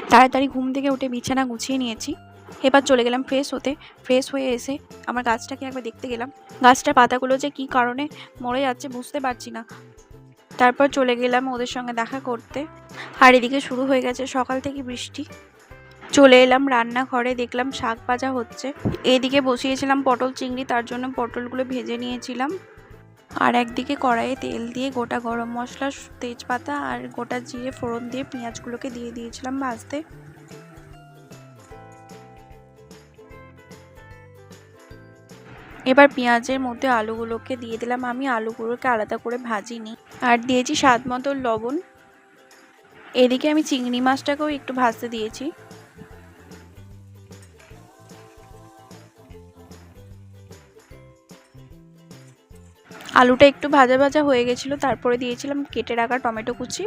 তাড়াতাড়ি ঘুম থেকে উঠে বিছানা গুছিয়ে নিয়েছি। এবার চলে গেলাম ফ্রেশ হতে। ফ্রেশ হয়ে এসে আমার গাছটাকে একবার দেখতে গেলাম। গাছটার পাতাগুলো যে কী কারণে মরে যাচ্ছে বুঝতে পারছি না। তারপর চলে গেলাম ওদের সঙ্গে দেখা করতে। আর এদিকে শুরু হয়ে গেছে সকাল থেকে বৃষ্টি। চলে এলাম রান্নাঘরে, দেখলাম শাক ভাজা হচ্ছে। এদিকে বসিয়েছিলাম পটল চিংড়ি, তার জন্য পটলগুলো ভেজে নিয়েছিলাম। আর একদিকে কড়াইয়ে তেল দিয়ে গোটা গরম মশলা, তেজপাতা আর গোটা জিরে ফোড়ন দিয়ে পেঁয়াজগুলোকে দিয়ে দিয়েছিলাম ভাজতে। এবার পেঁয়াজের মধ্যে আলুগুলোকে দিয়ে দিলাম। আমি আলুগুলোকে আলাদা করে ভাজিনি। আর দিয়েছি স্বাদ মতো লবণ। এদিকে আমি চিংড়ি মাছটাকেও একটু ভাজতে দিয়েছি। আলুটা একটু ভাজা ভাজা হয়ে গেছিলো, তারপরে দিয়েছিলাম কেটে রাখা টমেটো কুচি।